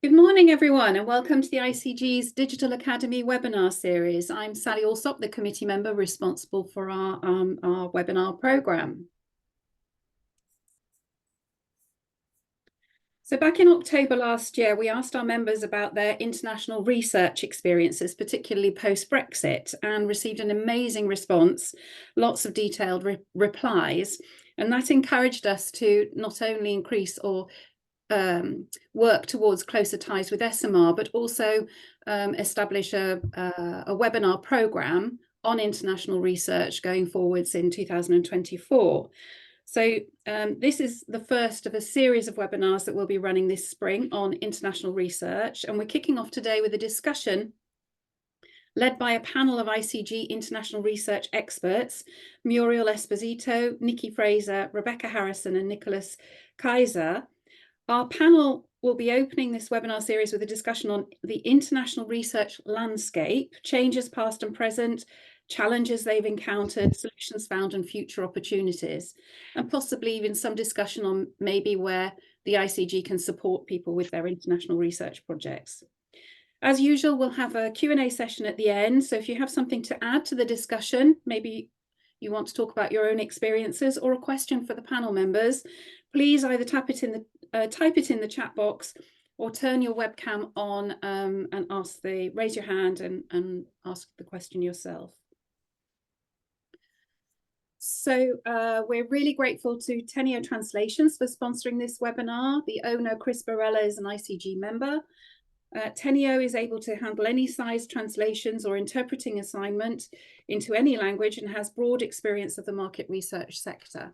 Good morning, everyone, and welcome to the ICG's Digital Academy webinar series. I'm Sally Alsop, the committee member responsible for our webinar programme. So back in October last year, we asked our members about their international research experiences, particularly post-Brexit, and received an amazing response, lots of detailed replies. And that encouraged us to not only increase or work towards closer ties with SMR, but also establish a webinar programme on international research going forwards in 2024. So this is the first of a series of webinars that we'll be running this spring on international research. And we're kicking off today with a discussion led by a panel of ICG international research experts, Muriel Esposito, Nikki Fraser, Rebecca Harrison, and Nicholas Kaiser. Our panel will be opening this webinar series with a discussion on the international research landscape, changes past and present, challenges they've encountered, solutions found, and future opportunities, and possibly even some discussion on maybe where the ICG can support people with their international research projects. As usual, we'll have a Q&A session at the end, so if you have something to add to the discussion, maybe you want to talk about your own experiences or a question for the panel members, please either type it in the chat box or turn your webcam on and raise your hand and ask the question yourself. So we're really grateful to Teneo Translations for sponsoring this webinar. The owner, Chris Barella, is an ICG member. Teneo is able to handle any size translations or interpreting assignment into any language and has broad experience of the market research sector.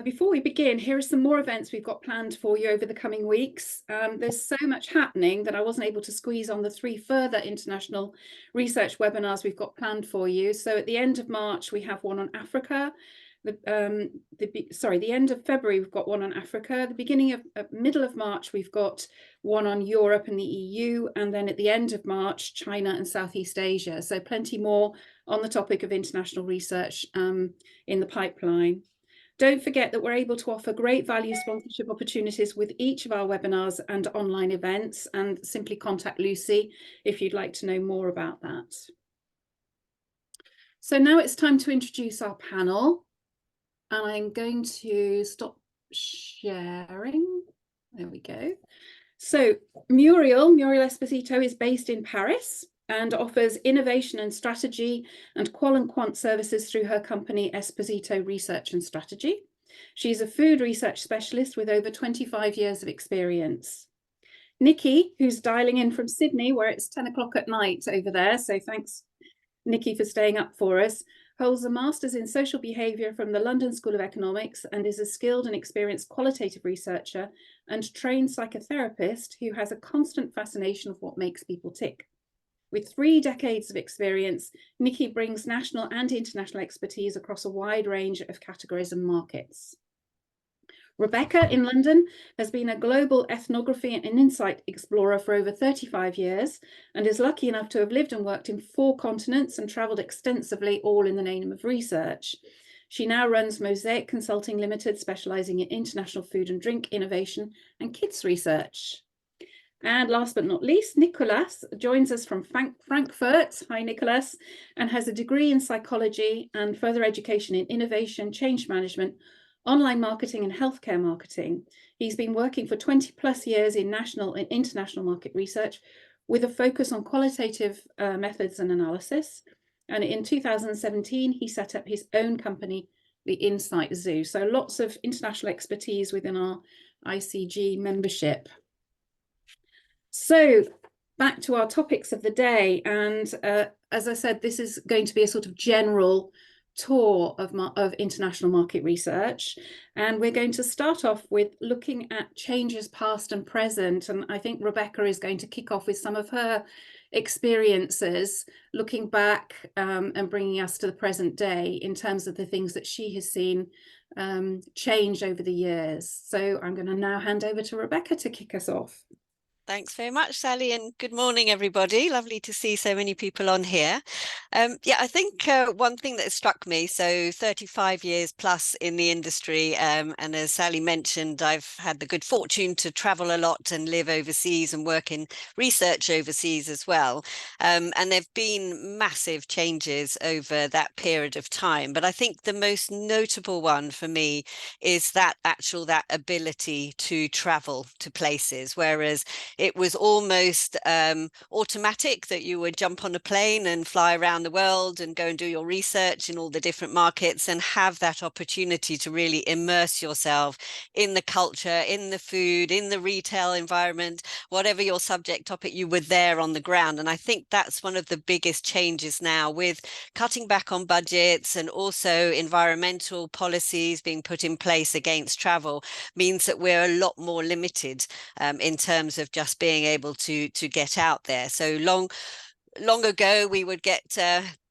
Before we begin, here are some more events we've got planned for you over the coming weeks. There's so much happening that I wasn't able to squeeze on the 3 further international research webinars we've got planned for you. So at the end of March, we have one on Africa. The end of February, we've got one on Africa. The beginning of middle of March, we've got one on Europe and the EU. And then at the end of March, China and Southeast Asia. So plenty more on the topic of international research in the pipeline. Don't forget that we're able to offer great value sponsorship opportunities with each of our webinars and online events, and simply contact Lucy if you'd like to know more about that. So now it's time to introduce our panel, and I'm going to stop sharing. There we go. So Muriel Esposito is based in Paris and offers innovation and strategy and qual and quant services through her company Esposito Research and Strategy. She's a food research specialist with over 25 years of experience. Nikki, who's dialing in from Sydney, where it's 10 o'clock at night over there, so thanks, Nikki, for staying up for us, holds a master's in social behaviour from the London School of Economics and is a skilled and experienced qualitative researcher and trained psychotherapist who has a constant fascination of what makes people tick. With 3 decades of experience, Nikki brings national and international expertise across a wide range of categories and markets. Rebecca in London has been a global ethnography and insight explorer for over 35 years and is lucky enough to have lived and worked in 4 continents and travelled extensively, all in the name of research. She now runs Mosaic Consulting Limited, specialising in international food and drink innovation and kids research. And last but not least, Nicholas joins us from Frankfurt. Hi, Nicholas, and has a degree in psychology and further education in innovation, change management, online marketing and healthcare marketing. He's been working for 20 plus years in national and international market research with a focus on qualitative methods and analysis. And in 2017, he set up his own company, the Insight Zoo. So lots of international expertise within our ICG membership. So back to our topics of the day. And as I said, this is going to be a sort of general tour of international market research. And we're going to start off with looking at changes past and present. And I think Rebecca is going to kick off with some of her experiences, looking back and bringing us to the present day in terms of the things that she has seen change over the years. So I'm going to now hand over to Rebecca to kick us off. Thanks very much, Sally, and good morning, everybody. Lovely to see so many people on here. Yeah, I think one thing that struck me, so 35 years plus in the industry, and as Sally mentioned, I've had the good fortune to travel a lot and live overseas and work in research overseas as well. And there've been massive changes over that period of time. But I think the most notable one for me is that ability to travel to places, whereas it was almost automatic that you would jump on a plane and fly around the world and go and do your research in all the different markets and have that opportunity to really immerse yourself in the culture, in the food, in the retail environment, whatever your subject topic, you were there on the ground. And I think that's one of the biggest changes now, with cutting back on budgets and also environmental policies being put in place against travel, means that we're a lot more limited in terms of just being able to get out there. So long ago, we would get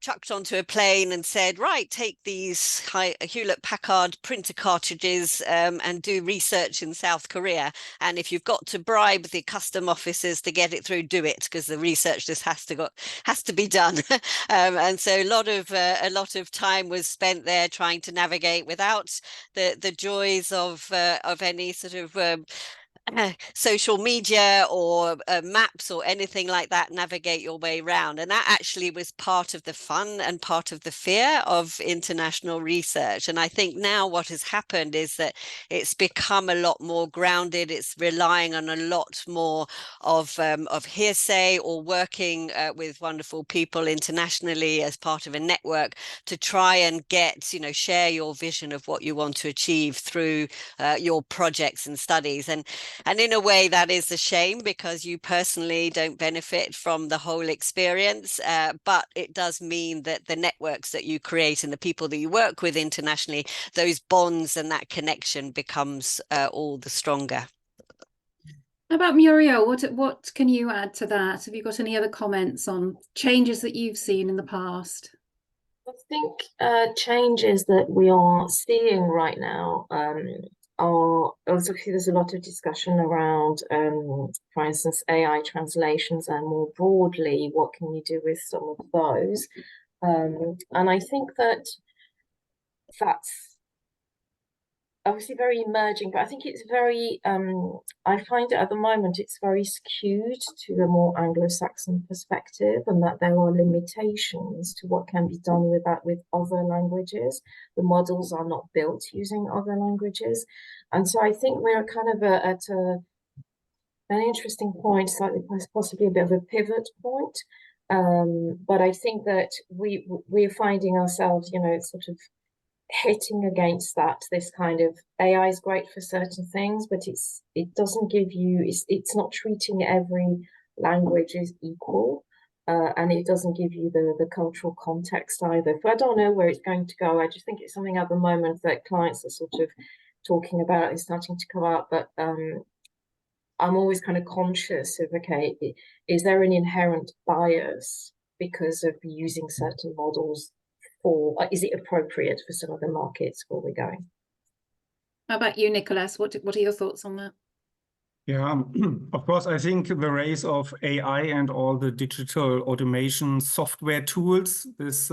chucked onto a plane and said, right, take these Hewlett-Packard printer cartridges and do research in South Korea. And if you've got to bribe the custom officers to get it through, do it, because the research just has to be done. And so a lot of time was spent there trying to navigate without the joys of any sort of social media or maps or anything like that, navigate your way around. And that actually was part of the fun and part of the fear of international research. And I think now what has happened is that it's become a lot more grounded. It's relying on a lot more of hearsay, or working with wonderful people internationally as part of a network to try and get, share your vision of what you want to achieve through your projects and studies. And in a way, that is a shame, because you personally don't benefit from the whole experience. But it does mean that the networks that you create and the people that you work with internationally, those bonds and that connection becomes all the stronger. How about Muriel? What can you add to that? Have you got any other comments on changes that you've seen in the past? I think changes that we are seeing right now are also, there's a lot of discussion around, for instance, AI translations, and more broadly, what can you do with some of those? And I think that's obviously very emerging, but I think it's very, I find it at the moment, it's very skewed to the more Anglo-Saxon perspective, and that there are limitations to what can be done with that with other languages. The models are not built using other languages. And so I think we're kind of at an interesting point, slightly possibly a bit of a pivot point. But I think that we're finding ourselves, sort of hitting against this kind of AI is great for certain things, but it doesn't give you, it's not treating every language as equal, and it doesn't give you the cultural context either. So I don't know where it's going to go. I just think it's something at the moment that clients are sort of talking about, is starting to come up, but I'm always kind of conscious of, okay, is there an inherent bias because of using certain models? Or is it appropriate for some of the markets where we're going? How about you, Nicholas? What are your thoughts on that? Yeah, of course, I think the rise of AI and all the digital automation software tools, this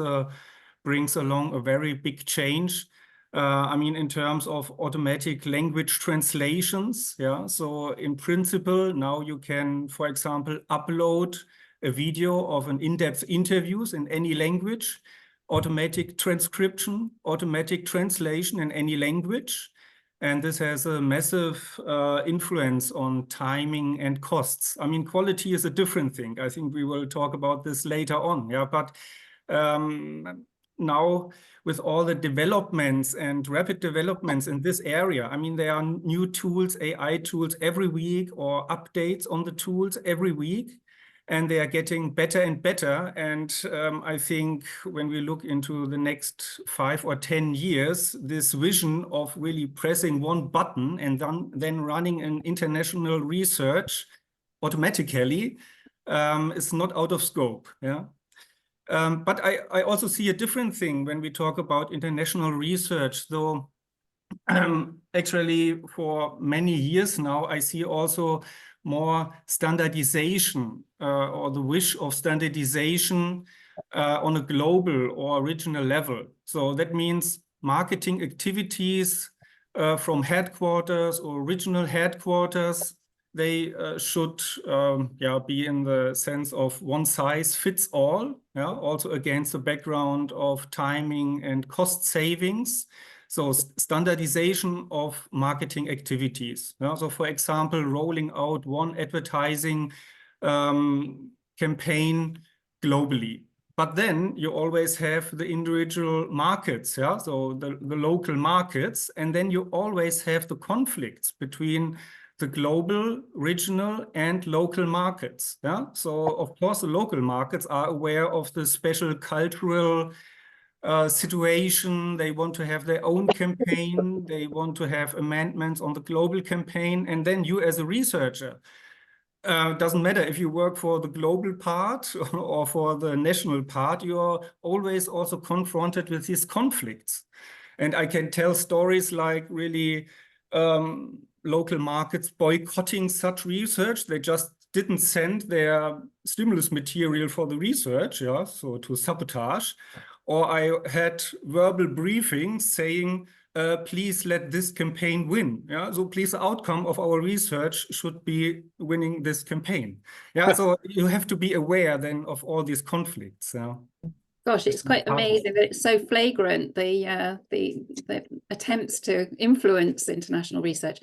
brings along a very big change. I mean, in terms of automatic language translations, yeah. So in principle, now you can, for example, upload a video of an in-depth interviews in any language, automatic transcription, automatic translation in any language. And this has a massive influence on timing and costs. I mean, quality is a different thing. I think we will talk about this later on. Yeah, but now with all the developments and rapid developments in this area, I mean, there are new tools, AI tools every week, or updates on the tools every week. And they are getting better and better. And I think when we look into the next 5 or 10 years, this vision of really pressing one button and then running an international research automatically is not out of scope. Yeah. But I also see a different thing when we talk about international research, though. Actually, for many years now, I see also more standardization or the wish of standardization on a global or regional level. So that means marketing activities from headquarters or regional headquarters, they should be in the sense of one size fits all, also against the background of timing and cost savings. So standardization of marketing activities. So for example, rolling out one advertising campaign globally. But then you always have the individual markets, so the local markets, and then you always have the conflicts between the global, regional, and local markets. So of course the local markets are aware of the special cultural situation. They want to have their own campaign. They want to have amendments on the global campaign. And then you as a researcher, doesn't matter if you work for the global part or for the national part, you're always also confronted with these conflicts. And I can tell stories like really local markets boycotting such research. They just didn't send their stimulus material for the research, so to sabotage. Or I had verbal briefings saying, please let this campaign win. So please, the outcome of our research should be winning this campaign. So you have to be aware then of all these conflicts. Gosh, it's quite amazing that it's so flagrant, the attempts to influence international research.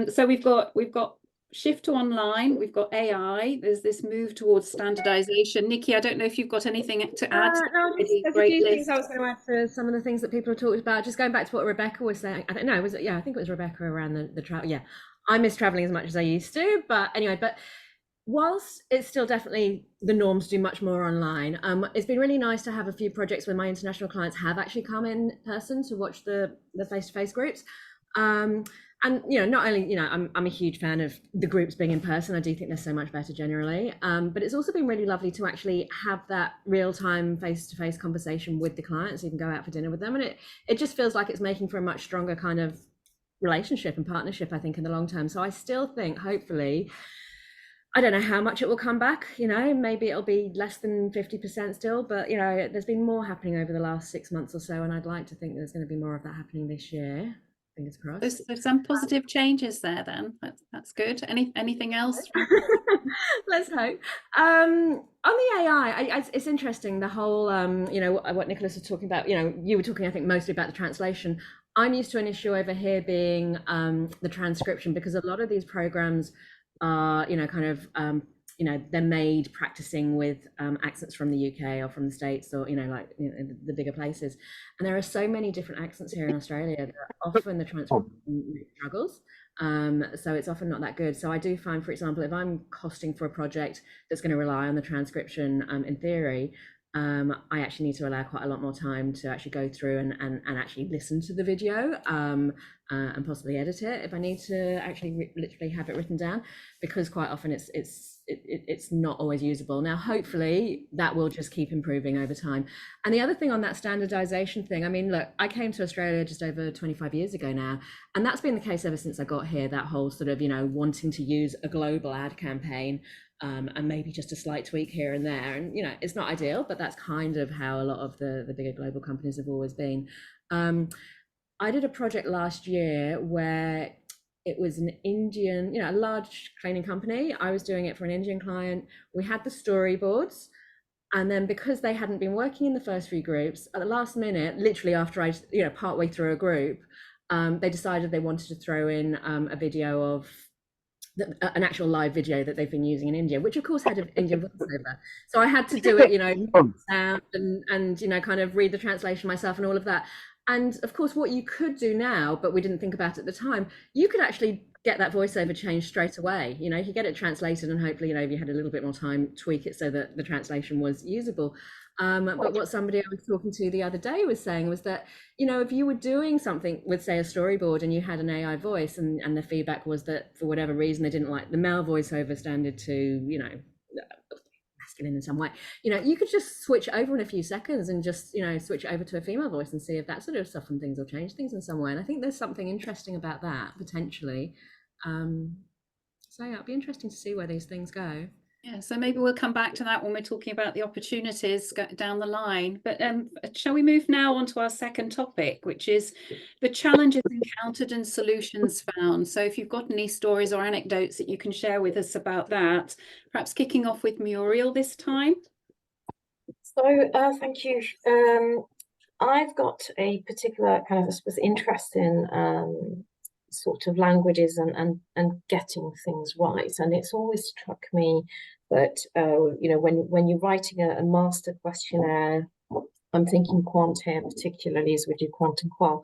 So we've got shift to online, we've got AI, there's this move towards standardization. Nikki, I don't know if you've got anything to add. No, there's a few things I was going to add to some of the things that people have talked about. Just going back to what Rebecca was saying. I don't know, was it? Yeah, I think it was Rebecca around the travel. Yeah, I miss traveling as much as I used to, but anyway, whilst it's still definitely the norm to do much more online, it's been really nice to have a few projects where my international clients have actually come in person to watch the face-to-face groups. And not only I'm a huge fan of the groups being in person. I do think they're so much better generally. But it's also been really lovely to actually have that real-time face-to-face conversation with the clients. So you can go out for dinner with them, and it just feels like it's making for a much stronger kind of relationship and partnership, I think, in the long term. So I still think, hopefully, I don't know how much it will come back, maybe it'll be less than 50% still, but there's been more happening over the last 6 months or so, and I'd like to think there's going to be more of that happening this year. Fingers crossed. There's some positive changes there then. That's good. Anything else? Let's hope. On the AI, it's interesting, the whole what Nicholas was talking about. You were talking, I think, mostly about the translation. I'm used to an issue over here being the transcription, because a lot of these programs are they're made practicing with accents from the UK or from the States, or the bigger places, and there are so many different accents here in Australia that often the transcription struggles, so it's often not that good. So I do find, for example, if I'm costing for a project that's going to rely on the transcription, in theory, I actually need to allow quite a lot more time to actually go through and actually listen to the video, and possibly edit it if I need to actually literally have it written down, because quite often it's not always usable. Now, hopefully that will just keep improving over time. And the other thing on that standardization thing, I mean, look, I came to Australia just over 25 years ago now, and that's been the case ever since I got here, that whole sort of, wanting to use a global ad campaign, and maybe just a slight tweak here and there. And, it's not ideal, but that's kind of how a lot of the bigger global companies have always been. I did a project last year where it was an Indian, a large cleaning company. I was doing it for an Indian client. We had the storyboards. And then because they hadn't been working in the first few groups, at the last minute, literally after I, partway through a group, they decided they wanted to throw in a video of an actual live video that they've been using in India, which of course had an Indian voiceover. So I had to do it, sound and kind of read the translation myself and all of that. And of course, what you could do now, but we didn't think about at the time, you could actually get that voiceover changed straight away. You could get it translated, and hopefully, if you had a little bit more time, tweak it so that the translation was usable. But what somebody I was talking to the other day was saying was that, if you were doing something with, say, a storyboard and you had an AI voice, and the feedback was that for whatever reason they didn't like the male voiceover standard to, masculine in some way, you could just switch over in a few seconds and just, switch over to a female voice and see if that sort of soften things or change things in some way. And I think there's something interesting about that potentially. So yeah, it'll be interesting to see where these things go. Yeah, so maybe we'll come back to that when we're talking about the opportunities down the line. But shall we move now on to our second topic, which is the challenges encountered and solutions found. So if you've got any stories or anecdotes that you can share with us about that, perhaps kicking off with Muriel this time. So thank you. I've got a particular kind of, I suppose, interest in sort of languages and getting things right. And it's always struck me that, you know, when you're writing a master questionnaire, I'm thinking quant here particularly as we do quant and qual,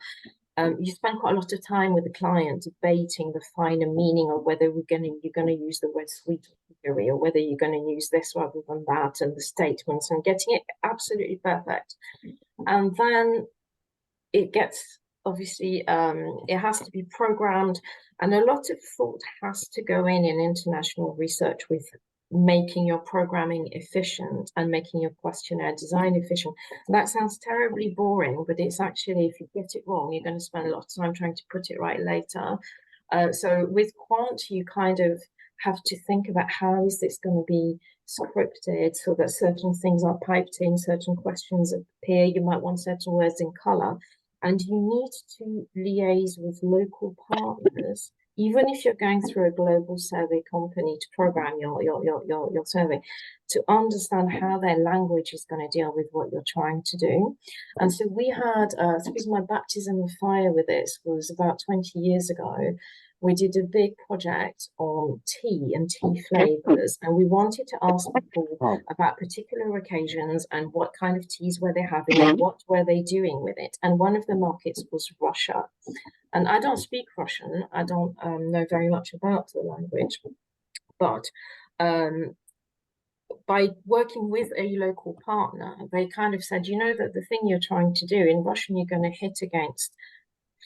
you spend quite a lot of time with the client debating the finer meaning of whether you're going to use the word sweet theory or whether you're going to use this rather than that, and the statements, and getting it absolutely perfect. And then it gets, obviously, it has to be programmed, and a lot of thought has to go in international research with making your programming efficient and making your questionnaire design efficient. And that sounds terribly boring, but it's actually, if you get it wrong, you're going to spend a lot of time trying to put it right later. So with quant, you kind of have to think about how is this going to be scripted so that certain things are piped in, certain questions appear, you might want certain words in color, and you need to liaise with local partners, even if you're going through a global survey company to program your survey, to understand how their language is going to deal with what you're trying to do. And so we had, I suppose my baptism of fire with this was about 20 years ago. We did a big project on tea and tea flavors, and we wanted to ask people about particular occasions and what kind of teas were they having and what were they doing with it. And one of the markets was Russia. And I don't speak Russian. I don't know very much about the language, but by working with a local partner, they kind of said, you know, that the thing you're trying to do in Russian, you're going to hit against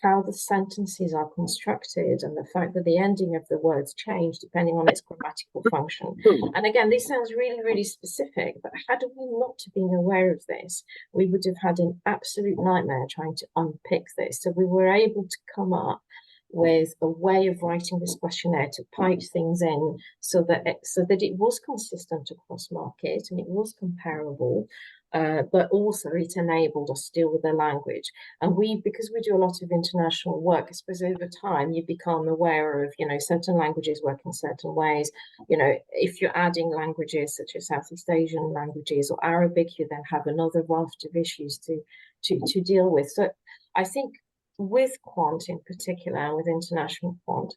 how the sentences are constructed and the fact that the ending of the words change depending on its grammatical function. And again, this sounds really, really specific, but had we not been aware of this, we would have had an absolute nightmare trying to unpick this. So we were able to come up with a way of writing this questionnaire to pipe things in so that it was consistent across market and it was comparable, but also it enabled us to deal with the language. And because we do a lot of international work, I suppose over time you become aware of, you know, certain languages work in certain ways. You know, if you're adding languages such as Southeast Asian languages or Arabic, you then have another raft of issues to deal with. So I think with quant in particular, and with international quant,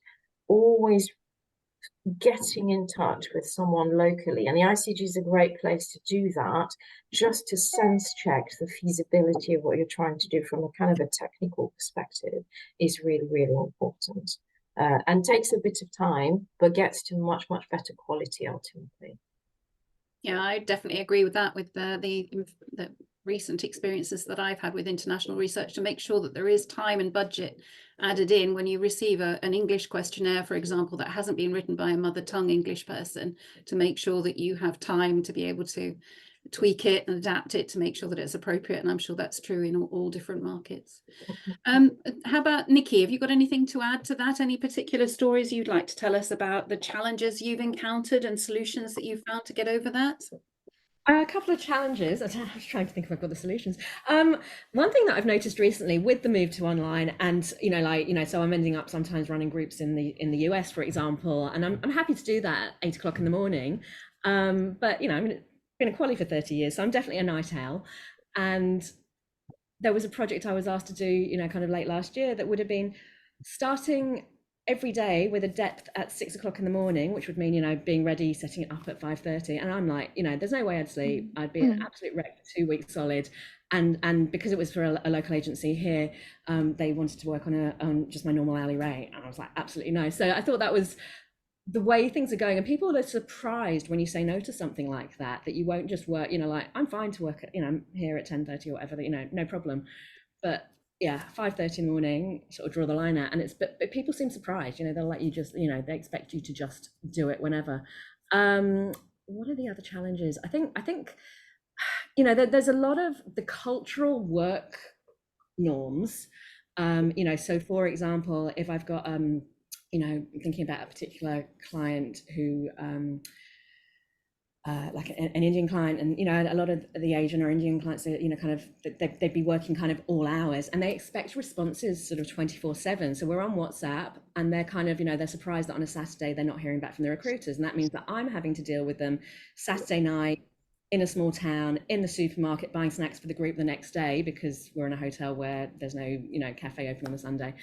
always getting in touch with someone locally, and the ICG is a great place to do that, just to sense check the feasibility of what you're trying to do from a kind of a technical perspective, is really, really important, and takes a bit of time, but gets to much, much better quality ultimately. Yeah, I definitely agree with that, with the recent experiences that I've had with international research, to make sure that there is time and budget added in when you receive an English questionnaire, for example, that hasn't been written by a mother tongue English person, to make sure that you have time to be able to tweak it and adapt it to make sure that it's appropriate. And I'm sure that's true in all different markets. How about Nikki? Have you got anything to add to that? Any particular stories you'd like to tell us about the challenges you've encountered and solutions that you've found to get over that? A couple of challenges. I was trying to think if I've got the solutions. One thing that I've noticed recently with the move to online, and so I'm ending up sometimes running groups in the US, for example, and I'm happy to do that at 8 o'clock in the morning. But I've been a quali for 30 years, so I'm definitely a night owl. And there was a project I was asked to do, kind of late last year, that would have been starting every day with a depth at 6 o'clock in the morning, which would mean, being ready, setting it up at 5:30. And I'm like, there's no way I'd sleep. I'd be an absolute wreck for 2 weeks solid. And because it was for a local agency here, they wanted to work on just my normal hourly rate. And I was like, absolutely no. So I thought that was the way things are going. And people are surprised when you say no to something like that you won't just work, like, I'm fine to work at, I'm here at 10:30 or whatever, no problem. But yeah, 5:30 in the morning, sort of draw the line out. And but people seem surprised, they'll let you just, they expect you to just do it whenever. What are the other challenges? I think there's a lot of the cultural work norms. So for example, if I've got you know, thinking about a particular client who like an Indian client, and you know, a lot of the Asian or Indian clients, you know, kind of they'd be working kind of all hours, and they expect responses sort of 24/7. So we're on WhatsApp, and they're kind of, you know, they're surprised that on a Saturday they're not hearing back from the recruiters, and that means that I'm having to deal with them Saturday night in a small town, in the supermarket, buying snacks for the group the next day because we're in a hotel where there's no, you know, cafe open on a Sunday.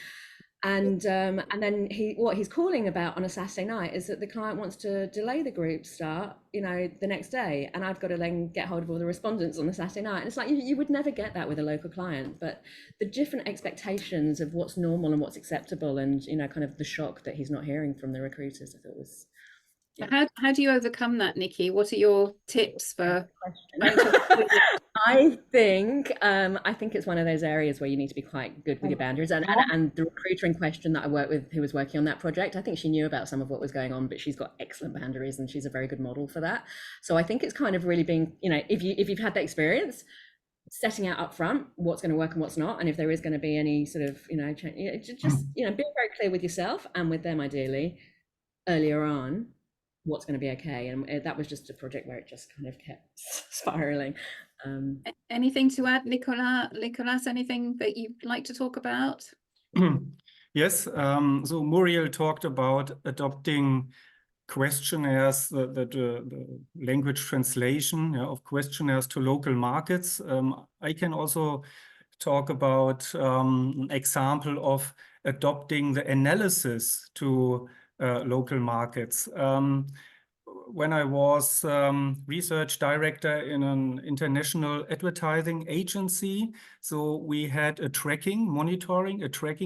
And then what he's calling about on a Saturday night is that the client wants to delay the group start, you know, the next day, and I've got to then get hold of all the respondents on the Saturday night. And it's like you would never get that with a local client, but the different expectations of what's normal and what's acceptable, and you know, kind of the shock that he's not hearing from the recruiters, I thought was. Yeah. How do you overcome that, Nikki? What are your tips for? I think it's one of those areas where you need to be quite good with your boundaries, and the recruiter in question that I worked with, who was working on that project, I think she knew about some of what was going on, but she's got excellent boundaries and she's a very good model for that. So I think it's kind of really being, you know, if you've had that experience, setting out up front what's going to work and what's not, and if there is going to be any sort of, you know, just you know, being very clear with yourself and with them ideally earlier on what's going to be okay. And that was just a project where it just kind of kept spiraling. Anything to add, Nicolas? Anything that you'd like to talk about? Yes, so Muriel talked about adopting questionnaires, the language translation of questionnaires to local markets. I can also talk about an example of adopting the analysis to local markets. When I was research director in an international advertising agency, so we had a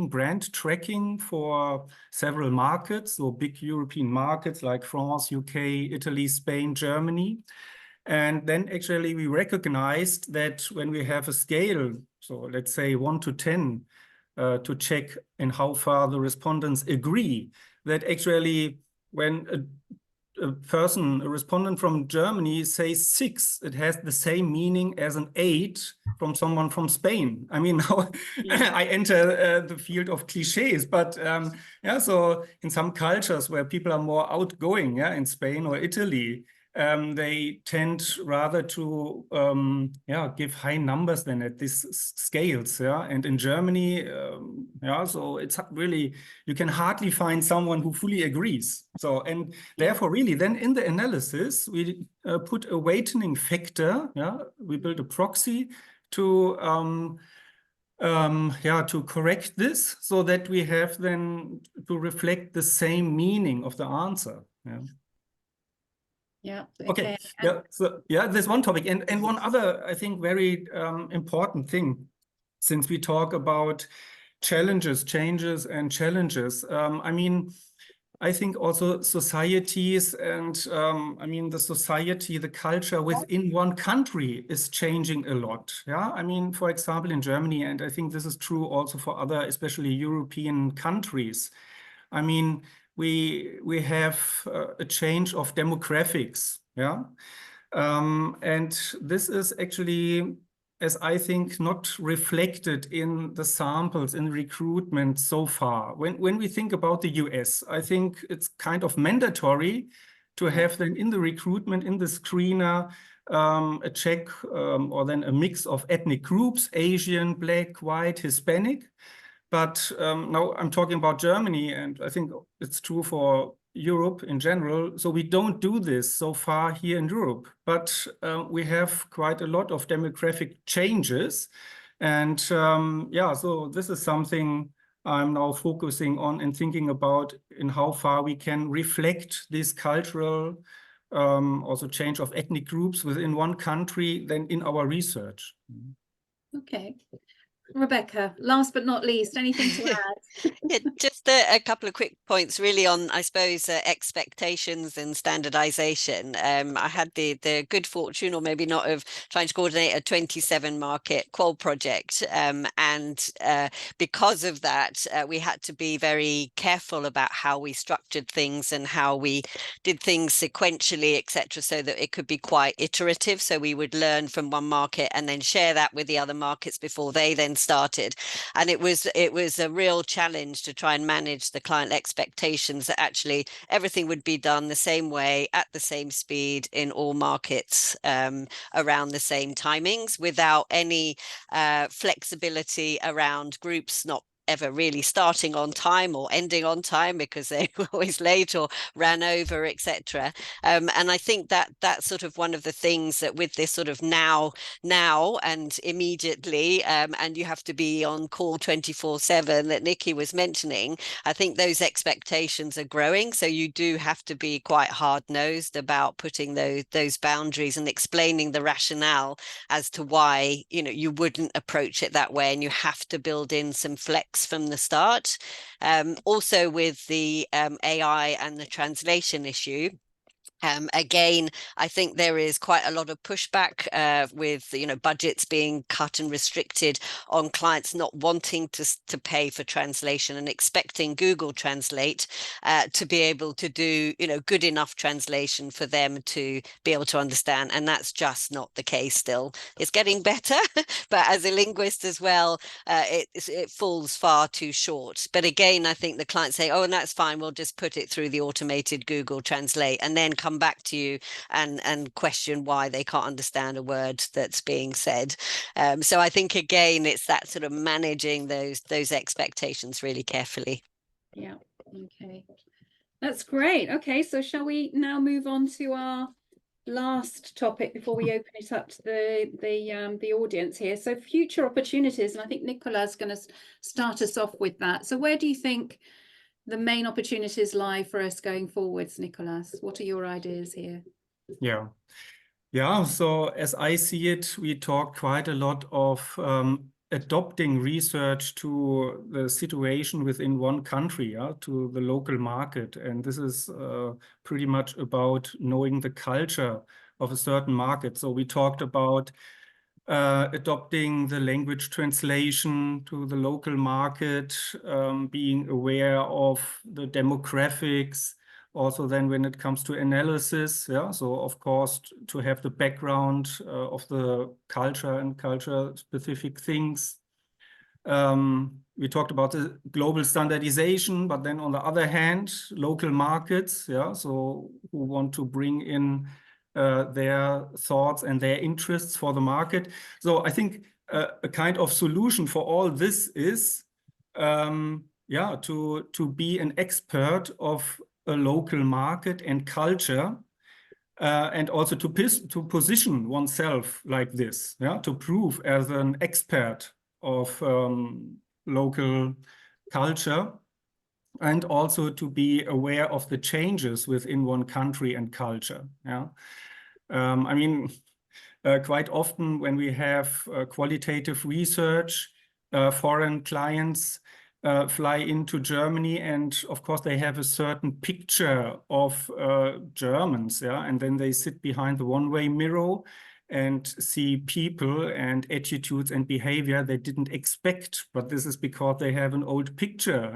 brand tracking for several markets, so big European markets like France, UK, Italy, Spain, Germany. And then actually we recognized that when we have a scale, so let's say 1 to 10, to check in how far the respondents agree, that actually when a respondent from Germany says 6, it has the same meaning as an 8 from someone from Spain. I mean, now I enter the field of cliches, but yeah, so in some cultures where people are more outgoing, in Spain or Italy, they tend rather to give high numbers than at these scales, and in Germany, so it's really, you can hardly find someone who fully agrees. So, and therefore really then in the analysis we put a weighting factor, we build a proxy to to correct this, so that we have then to reflect the same meaning of the answer. Yeah. Okay. Yeah. So there's one topic, and one other, I think, very important thing, since we talk about changes, and challenges. I mean, I think also societies and the culture within one country is changing a lot. Yeah. I mean, for example, in Germany, and I think this is true also for other, especially European countries. I mean, we have a change of demographics, and this is actually, as I think, not reflected in the samples in recruitment so far. When we think about the US, I think it's kind of mandatory to have then in the recruitment, in the screener, a check or then a mix of ethnic groups: Asian, Black, White, Hispanic. But now I'm talking about Germany, and I think it's true for Europe in general. So we don't do this so far here in Europe, but we have quite a lot of demographic changes. And so this is something I'm now focusing on and thinking about, in how far we can reflect this cultural, also change of ethnic groups within one country than in our research. Okay. Rebecca, last but not least, anything to add? Just a couple of quick points really on, I suppose, expectations and standardization. I had the good fortune, or maybe not, of trying to coordinate a 27 market qual project. And because of that, we had to be very careful about how we structured things and how we did things sequentially, etc., so that it could be quite iterative. So we would learn from one market and then share that with the other markets before they then started. And it was a real challenge to try and manage the client expectations that actually everything would be done the same way at the same speed in all markets around the same timings, without any flexibility around groups not ever really starting on time or ending on time because they were always late or ran over, etc. And I think that that's sort of one of the things that with this sort of now and immediately, and you have to be on call 24/7 that Nikki was mentioning, I think those expectations are growing. So you do have to be quite hard-nosed about putting those boundaries and explaining the rationale as to why, you know, you wouldn't approach it that way, and you have to build in some flex from the start. Also with the AI and the translation issue, again, I think there is quite a lot of pushback with, you know, budgets being cut and restricted on clients not wanting to pay for translation and expecting Google Translate to be able to do, you know, good enough translation for them to be able to understand. And that's just not the case still. It's getting better, but as a linguist as well, it falls far too short. But again, I think the clients say, oh, and that's fine, we'll just put it through the automated Google Translate, and then come back to you and question why they can't understand a word that's being said. So I think again, it's that sort of managing those expectations really carefully. Yeah. Okay. That's great. Okay, so shall we now move on to our last topic before we open it up to the audience here? So future opportunities, and I think Nicola's going to start us off with that. So where do you think the main opportunities lie for us going forwards, Nicolas? What are your ideas here? Yeah, so as I see it, we talk quite a lot of adopting research to the situation within one country, to the local market. And this is pretty much about knowing the culture of a certain market. So we talked about adopting the language translation to the local market, being aware of the demographics, also then when it comes to analysis. So of course, to have the background of the culture and culture-specific things. We talked about the global standardization, but then on the other hand, local markets, so who want to bring in their thoughts and their interests for the market. So I think a kind of solution for all this is to be an expert of a local market and culture, and also to position oneself like this, to prove as an expert of local culture, and also to be aware of the changes within one country and culture. I mean, quite often when we have qualitative research, foreign clients fly into Germany, and of course they have a certain picture of Germans, and then they sit behind the one-way mirror and see people and attitudes and behavior they didn't expect, but this is because they have an old picture,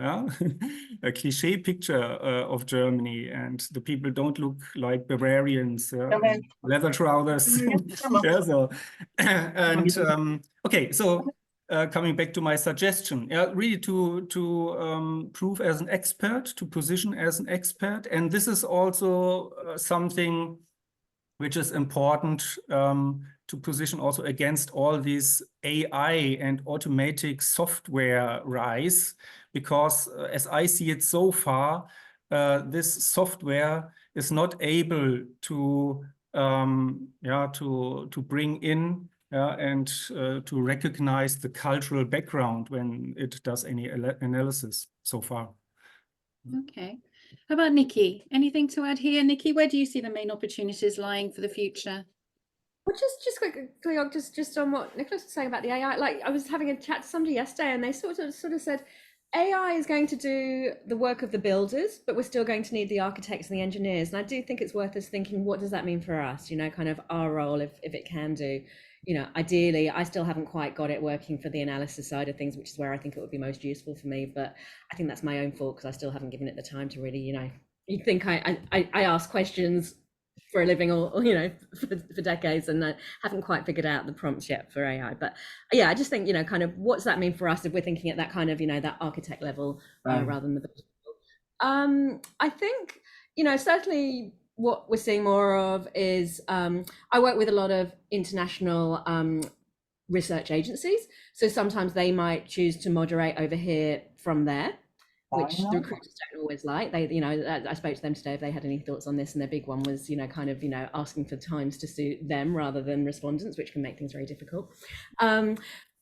a cliche picture of Germany, and the people don't look like Bavarians, leather trousers. Okay, so coming back to my suggestion, really to prove as an expert, to position as an expert, and this is also something which is important to position also against all these AI and automatic software rise, because as I see it so far, this software is not able to bring in and to recognize the cultural background when it does any analysis so far. Okay. How about Nikki? Anything to add here? Nikki, where do you see the main opportunities lying for the future? Well, just quickly, just on what Nicolas was saying about the AI. Like, I was having a chat to somebody yesterday, and they sort of said, AI is going to do the work of the builders, but we're still going to need the architects and the engineers. And I do think it's worth us thinking, what does that mean for us? You know, kind of our role, if it can do. You know, ideally, I still haven't quite got it working for the analysis side of things, which is where I think it would be most useful for me. But I think that's my own fault, because I still haven't given it the time to really, you know, you'd think I ask questions for a living or you know, for decades, and haven't quite figured out the prompts yet for AI. But yeah, I just think, you know, kind of what's that mean for us if we're thinking at that kind of, you know, that architect level rather than the I think, you know, certainly what we're seeing more of is I work with a lot of international research agencies. So sometimes they might choose to moderate over here from there, which the recruiters don't always like. They, you know, I spoke to them today if they had any thoughts on this, and their big one was, you know, kind of, you know, asking for times to suit them rather than respondents, which can make things very difficult.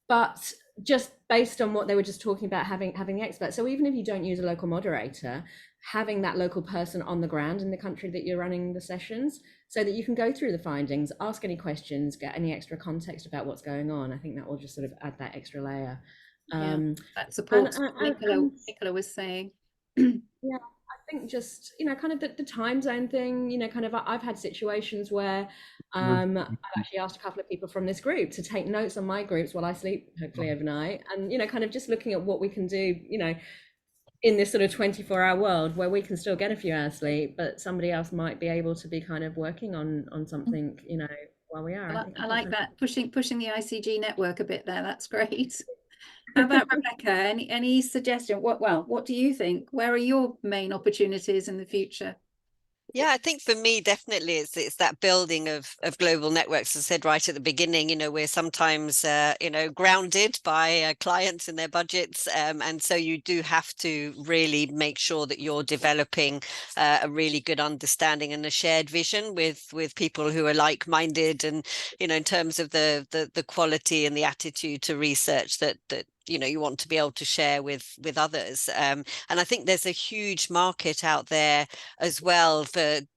But just based on what they were just talking about, having the experts. So even if you don't use a local moderator, having that local person on the ground in the country that you're running the sessions, so that you can go through the findings, ask any questions, get any extra context about what's going on. I think that will just sort of add that extra layer. That supports what Nicola was saying. Yeah, I think just, you know, kind of the time zone thing, you know, kind of I've had situations where I've actually asked a couple of people from this group to take notes on my groups while I sleep, hopefully overnight, and, you know, kind of just looking at what we can do, you know, in this sort of 24-hour world where we can still get a few hours sleep, but somebody else might be able to be kind of working on something, you know, while we are. I like that, pushing the ICG network a bit there. That's great. How about Rebecca? Any suggestion? What do you think? Where are your main opportunities in the future? Yeah, I think for me, definitely it's that building of global networks. As I said right at the beginning, you know, we're sometimes, you know, grounded by clients and their budgets. And so you do have to really make sure that you're developing a really good understanding and a shared vision with people who are like-minded, and, you know, in terms of the quality and the attitude to research that you know you want to be able to share with others, and I think there's a huge market out there as well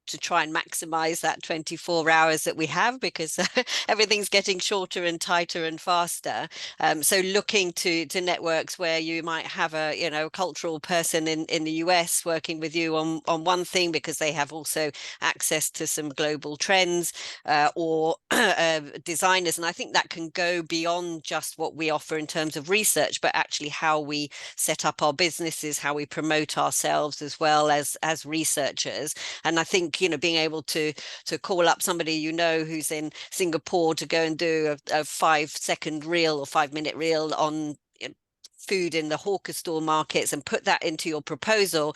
to try and maximize that 24 hours that we have, because everything's getting shorter and tighter and faster. So looking to networks where you might have a, you know, cultural person in the US working with you on one thing because they have also access to some global trends, or designers. And I think that can go beyond just what we offer in terms of research, but actually how we set up our businesses, how we promote ourselves as well as researchers. And I think, you know, being able to call up somebody, you know, who's in Singapore to go and do a 5-second reel or 5-minute reel on food in the hawker store markets and put that into your proposal.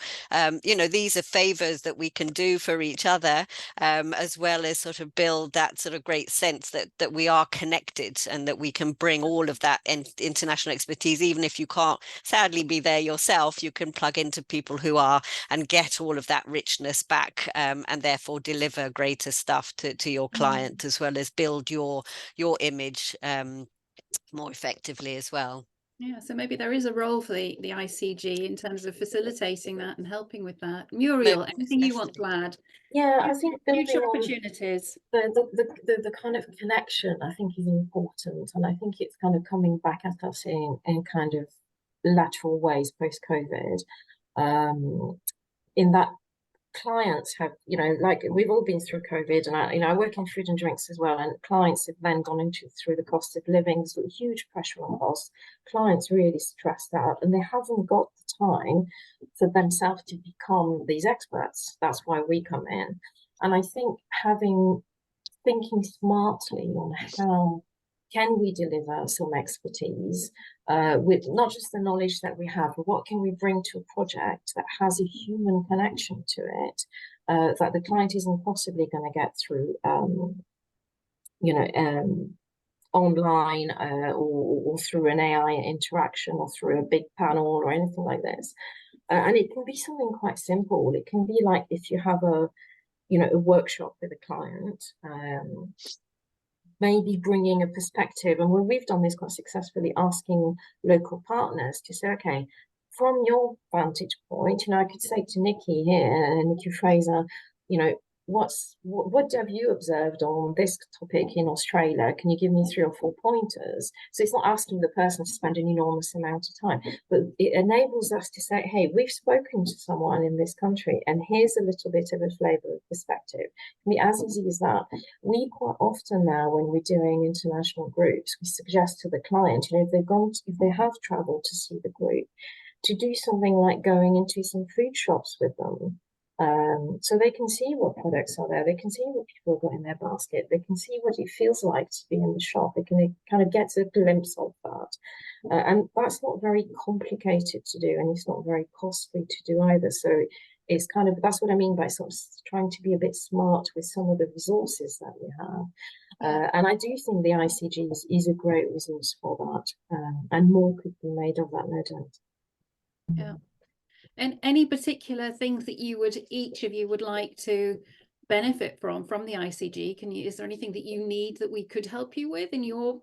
You know, these are favors that we can do for each other, as well as sort of build that sort of great sense that we are connected and that we can bring all of that international expertise. Even if you can't sadly be there yourself, you can plug into people who are and get all of that richness back, and therefore deliver greater stuff to your client, as well as build your image more effectively as well. Yeah, so maybe there is a role for the ICG in terms of facilitating that and helping with that. Muriel, anything you want to add? Yeah, I think future opportunities. The kind of connection, I think, is important, and I think it's kind of coming back at us in kind of lateral ways post-COVID, in that clients have, you know, like we've all been through COVID, and I work in food and drinks as well, and clients have then gone through the cost of living, so huge pressure on costs. Clients really stressed out, and they haven't got the time for themselves to become these experts. That's why we come in, and I think thinking smartly on how can we deliver some expertise with not just the knowledge that we have, but what can we bring to a project that has a human connection to it, that the client isn't possibly going to get through, you know, online, or through an AI interaction, or through a big panel or anything like this. And it can be something quite simple. It can be like if you have a workshop with a client, maybe bringing a perspective, and we've done this quite successfully, asking local partners to say, okay, from your vantage point, you know, I could say to Nikki here, Nikki Fraser, you know, what have you observed on this topic in Australia? Can you give me 3 or 4 pointers? So it's not asking the person to spend an enormous amount of time, but it enables us to say, hey, we've spoken to someone in this country, and here's a little bit of a flavour of perspective. It can be as easy as that. We quite often now, when we're doing international groups, we suggest to the client, you know, if they have travelled to see the group, to do something like going into some food shops with them, So they can see what products are there, they can see what people have got in their basket, they can see what it feels like to be in the shop, they can kind of get a glimpse of that. And that's not very complicated to do, and it's not very costly to do either. So it's kind of, that's what I mean by sort of trying to be a bit smart with some of the resources that we have. And I do think the ICG is a great resource for that, and more could be made of that, no doubt. Yeah. And any particular things that each of you would like to benefit from the ICG? Is there anything that you need that we could help you with in your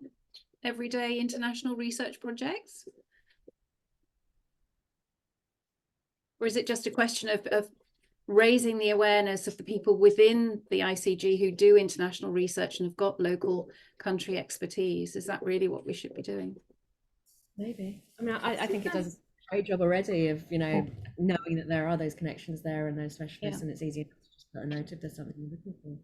everyday international research projects? Or is it just a question of raising the awareness of the people within the ICG who do international research and have got local country expertise? Is that really what we should be doing? Maybe. I mean, I think it does a great job already of, you know, knowing that there are those connections there and those specialists, and it's easy to just put a note if there's something you're looking for.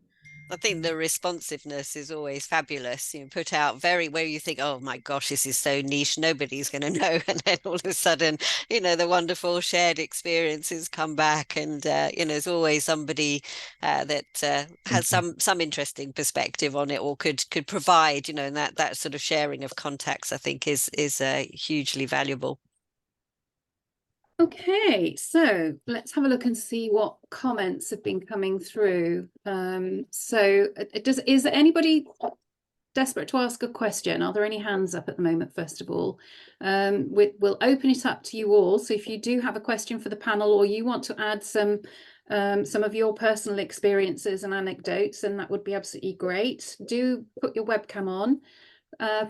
I think the responsiveness is always fabulous. You put out where you think, oh my gosh, this is so niche, nobody's going to know. And then all of a sudden, you know, the wonderful shared experiences come back, and you know, there's always somebody that has some interesting perspective on it, or could provide, you know, and that sort of sharing of contacts, I think, is hugely valuable. Okay, so let's have a look and see what comments have been coming through. Is there anybody desperate to ask a question? Are there any hands up at the moment, first of all? We'll open it up to you all. So if you do have a question for the panel, or you want to add some of your personal experiences and anecdotes, then that would be absolutely great. Do put your webcam on.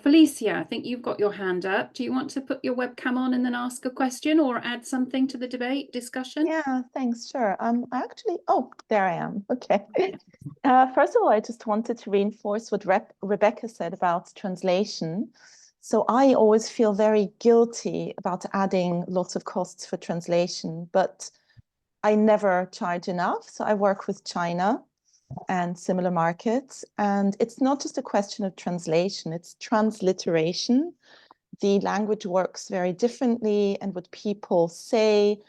Felicia, I think you've got your hand up. Do you want to put your webcam on and then ask a question or add something to the debate discussion? Yeah, thanks. Sure. There I am. Okay. First of all, I just wanted to reinforce what Rebecca said about translation. So I always feel very guilty about adding lots of costs for translation, but I never charge enough. So I work with China and similar markets. And it's not just a question of translation, it's transliteration. The language works very differently, and what people say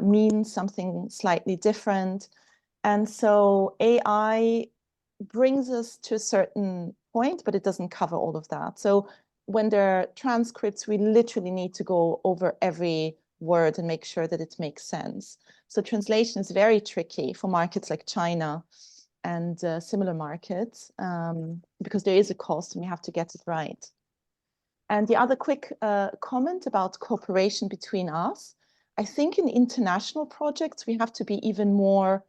means something slightly different. And so AI brings us to a certain point, but it doesn't cover all of that. So when there are transcripts, we literally need to go over every word and make sure that it makes sense. So translation is very tricky for markets like China and similar markets, because there is a cost and we have to get it right. And the other quick comment about cooperation between us, I think in international projects, we have to be even more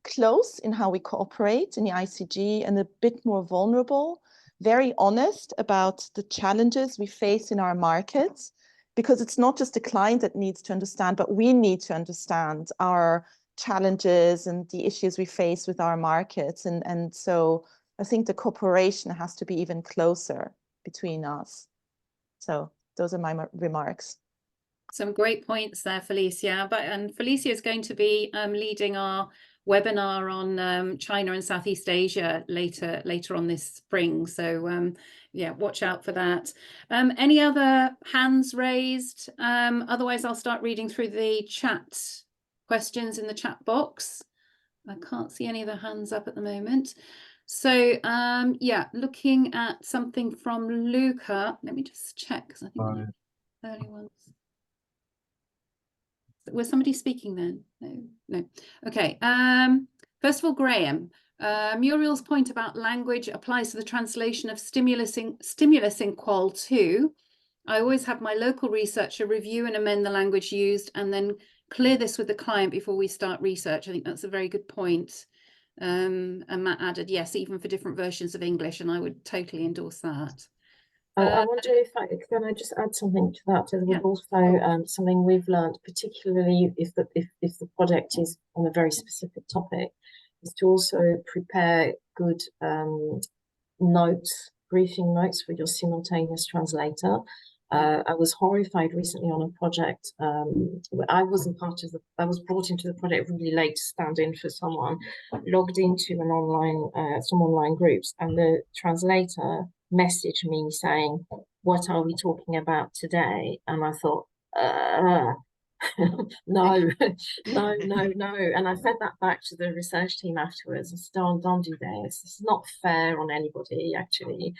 close in how we cooperate in the ICG, and a bit more vulnerable, very honest about the challenges we face in our markets, because it's not just the client that needs to understand, but we need to understand our challenges and the issues we face with our markets. And so I think the cooperation has to be even closer between us. So those are my remarks. Some great points there, Felicia. And Felicia is going to be leading our webinar on China and Southeast Asia later on this spring. So yeah, watch out for that. Any other hands raised? Otherwise, I'll start reading through the chat questions in the chat box. I can't see any of the hands up at the moment. So yeah, looking at something from Luca. Let me just check, because I think the early ones. Was somebody speaking then? No. Okay. First of all, Graham, Muriel's point about language applies to the translation of stimulus in Qual 2. I always have my local researcher review and amend the language used, and then clear this with the client before we start research. I think that's a very good point. And Matt added, yes, even for different versions of English, and I would totally endorse that. I wonder if can I just add something to that? There's also something we've learned, particularly if the project is on a very specific topic, is to also prepare good briefing notes for your simultaneous translator. I was horrified recently on a project. I wasn't part of I was brought into the project really late to stand in for someone, logged into an online, some online groups, and the translator messaged me saying, "What are we talking about today?" And I thought, No, no. And I fed that back to the research team afterwards. I said, don't do this. It's not fair on anybody, actually.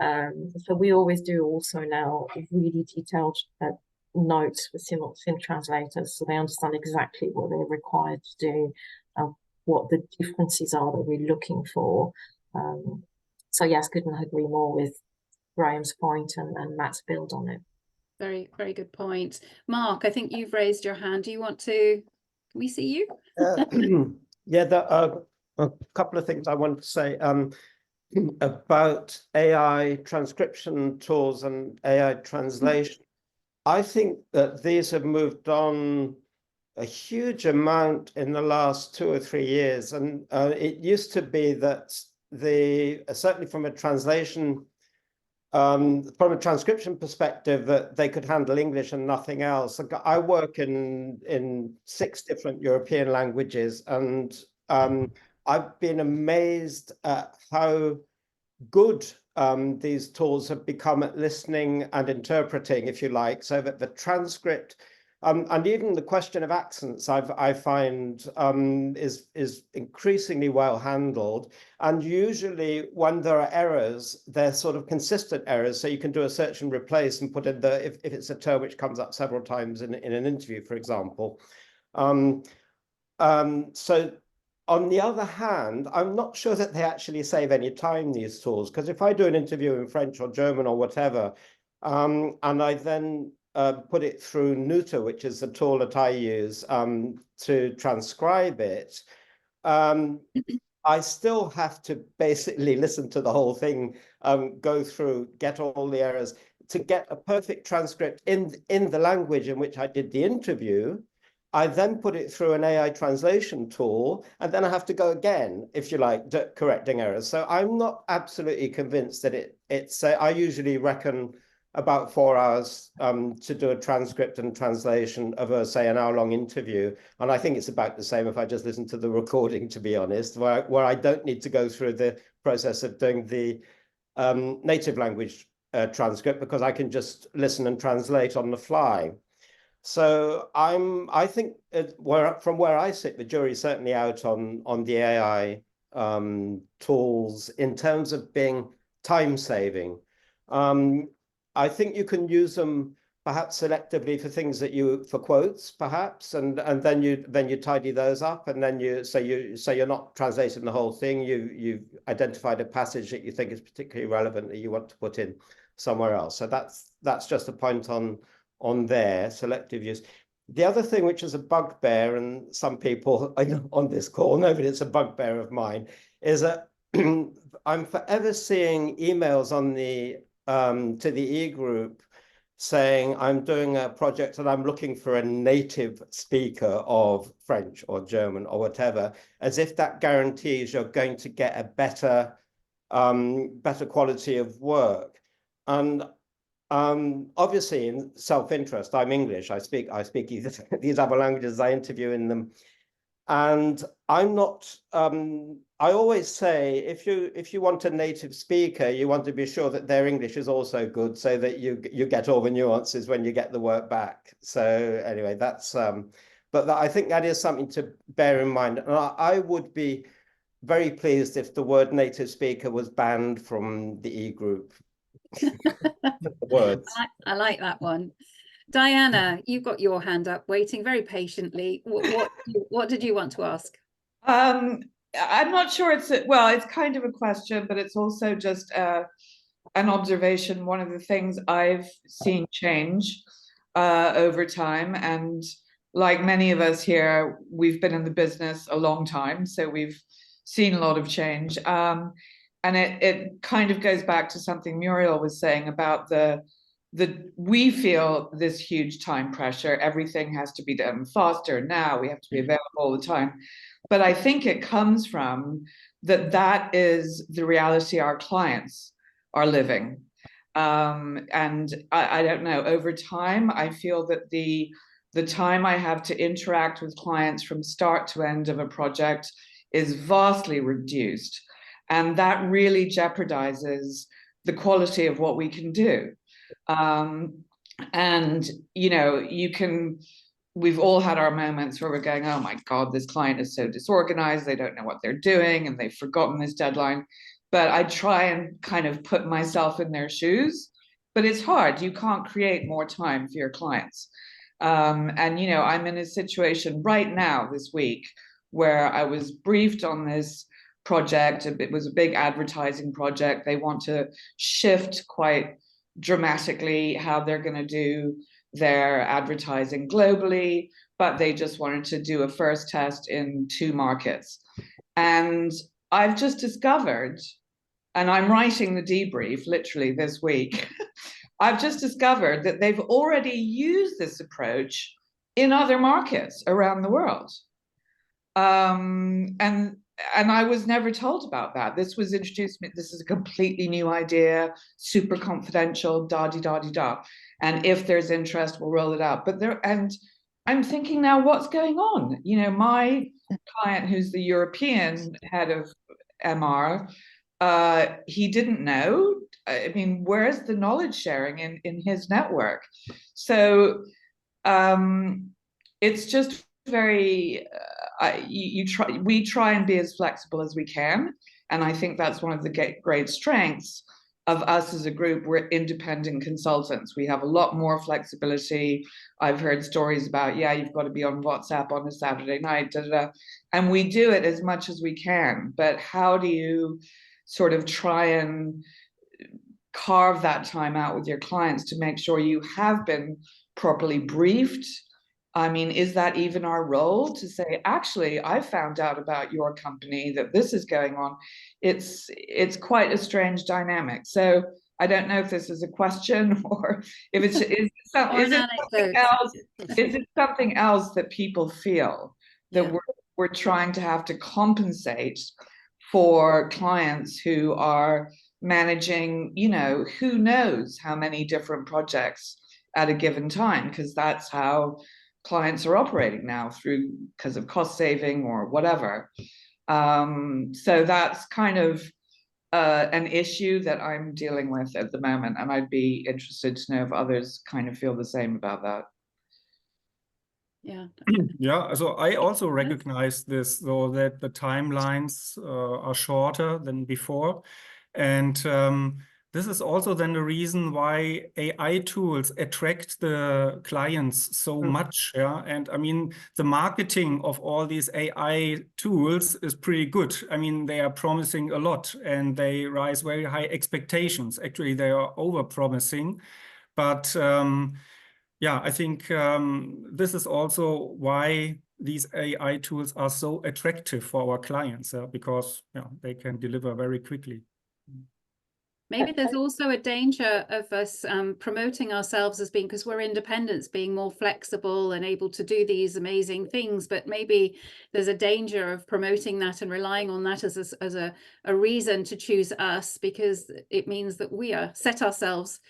So we always do also now really detailed notes with sim translators, so they understand exactly what they're required to do, what the differences are that we're looking for. So yes, couldn't agree more with Graham's point and Matt's build on it. Very, very good point. Mark, I think you've raised your hand. Do you want to, can we see you? Yeah, there are a couple of things I want to say about AI transcription tools and AI translation. I think that these have moved on a huge amount in the last 2 or 3 years. And it used to be that certainly from a translation, from a transcription perspective, that they could handle English and nothing else. I work in 6 different European languages, and I've been amazed at how good these tools have become at listening and interpreting, if you like, so that the transcript and even the question of accents I find is increasingly well handled. And usually when there are errors, they're sort of consistent errors. So you can do a search and replace and put in if it's a term which comes up several times in an interview, for example. So on the other hand, I'm not sure that they actually save any time, these tools, because if I do an interview in French or German or whatever, and I then put it through Neuter, which is the tool that I use to transcribe it, I still have to basically listen to the whole thing, go through, get all the errors, to get a perfect transcript in the language in which I did the interview. I then put it through an AI translation tool, and then I have to go again, if you like, correcting errors. So I'm not absolutely convinced that it's. I usually reckon about 4 hours to do a transcript and translation of a, say, an hour-long interview. And I think it's about the same if I just listen to the recording, to be honest, where I don't need to go through the process of doing the native language transcript, because I can just listen and translate on the fly. So I think from where I sit, the jury's certainly out on the AI tools in terms of being time saving. I think you can use them perhaps selectively for things that for quotes, perhaps, and then you tidy those up, and then you're not translating the whole thing. You've identified a passage that you think is particularly relevant that you want to put in somewhere else. So that's just a point on their selective use. The other thing, which is a bugbear, and some people on this call know that it's a bugbear of mine, is that I'm forever seeing emails on to the e-group saying I'm doing a project and I'm looking for a native speaker of French or German or whatever, as if that guarantees you're going to get a better quality of work. And obviously, in self-interest, I'm English. I speak these other languages. I interview in them, and I'm not. I always say, if you want a native speaker, you want to be sure that their English is also good, so that you get all the nuances when you get the work back. So anyway, that's. But I think that is something to bear in mind. And I would be very pleased if the word native speaker was banned from the e-group. Words. I like that one. Diana, you've got your hand up, waiting very patiently. What did you want to ask? I'm not sure it's kind of a question, but it's also just an observation. One of the things I've seen change over time, and like many of us here, we've been in the business a long time, so we've seen a lot of change. And it kind of goes back to something Muriel was saying about we feel this huge time pressure. Everything has to be done faster now. We have to be available all the time. But I think it comes from that is the reality our clients are living. And I don't know, over time, I feel that the time I have to interact with clients from start to end of a project is vastly reduced. And that really jeopardizes the quality of what we can do. And, you can we've all had our moments where we're going, oh my God, this client is so disorganized, they don't know what they're doing, and they've forgotten this deadline. But I try and kind of put myself in their shoes. But it's hard. You can't create more time for your clients. And, you know, I'm in a situation right now this week where I was briefed on this project. It was a big advertising project. They want to shift quite dramatically how they're going to do their advertising globally, but they just wanted to do a first test in 2 markets. And I've just discovered, and I'm writing the debrief literally this week, I've just discovered that they've already used this approach in other markets around the world. And I was never told about that. This was introduced to me. This is a completely new idea, super confidential, da-di-da-di-da. And if there's interest, we'll roll it out. But and I'm thinking now, what's going on? You know, my client, who's the European head of MR, he didn't know. I mean, where's the knowledge sharing in his network? So it's just very, we try and be as flexible as we can. And I think that's one of the great strengths of us as a group. We're independent consultants. We have a lot more flexibility. I've heard stories about, yeah, you've got to be on WhatsApp on a Saturday night, and we do it as much as we can. But how do you sort of try and carve that time out with your clients to make sure you have been properly briefed? I mean, is that even our role to say, actually, I found out about your company that this is going on? It's quite a strange dynamic. So I don't know if this is a question or if is it something else that people feel that we're trying to have to compensate for clients who are managing, you know, who knows how many different projects at a given time, because that's how clients are operating now because of cost saving or whatever. So that's kind of an issue that I'm dealing with at the moment, and I'd be interested to know if others kind of feel the same about that. Yeah. Yeah, so I also recognize this, though, that the timelines are shorter than before. And this is also then the reason why AI tools attract the clients so much. Yeah. And I mean, the marketing of all these AI tools is pretty good. I mean, they are promising a lot and they raise very high expectations. Actually, they are over-promising. But yeah, I think this is also why these AI tools are so attractive for our clients, because they can deliver very quickly. Maybe there's also a danger of us promoting ourselves as being, because we're independents, being more flexible and able to do these amazing things. But maybe there's a danger of promoting that and relying on that as a reason to choose us, because it means that we set ourselves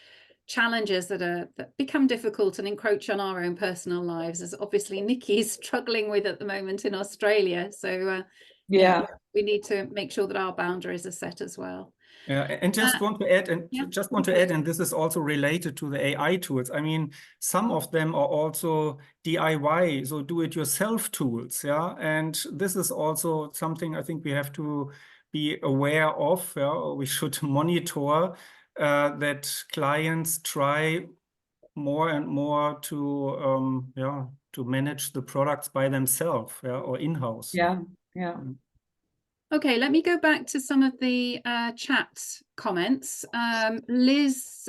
challenges that become difficult and encroach on our own personal lives, as obviously Nikki's struggling with at the moment in Australia. So yeah, we need to make sure that our boundaries are set as well. Yeah, and just want to add, and this is also related to the AI tools. I mean, some of them are also DIY, so do-it-yourself tools. Yeah, and this is also something I think we have to be aware of. Yeah, we should monitor that clients try more and more to to manage the products by themselves, or in-house. Yeah. Okay, let me go back to some of the chat comments. Liz